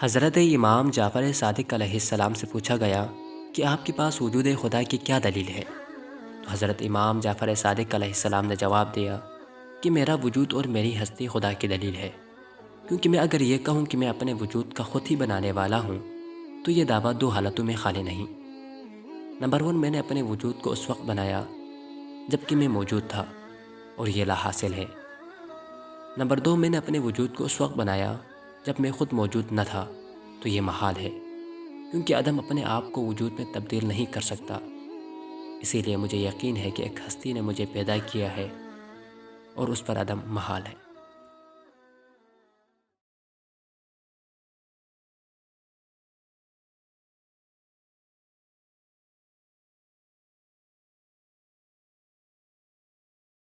حضرت امام جعفر صادق علیہ السلام سے پوچھا گیا کہ آپ کے پاس وجود خدا کی کیا دلیل ہے؟ تو حضرت امام جعفر صادق علیہ السلام نے جواب دیا کہ میرا وجود اور میری ہستی خدا کی دلیل ہے، کیونکہ میں اگر یہ کہوں کہ میں اپنے وجود کا خود ہی بنانے والا ہوں تو یہ دعویٰ دو حالتوں میں خالی نہیں۔ نمبر 1، میں نے اپنے وجود کو اس وقت بنایا جب کہ میں موجود تھا اور یہ لا حاصل ہے۔ نمبر 2، میں نے اپنے وجود کو اس وقت بنایا جب میں خود موجود نہ تھا تو یہ محال ہے، کیونکہ عدم اپنے آپ کو وجود میں تبدیل نہیں کر سکتا۔ اسی لیے مجھے یقین ہے کہ ایک ہستی نے مجھے پیدا کیا ہے اور اس پر عدم محال ہے۔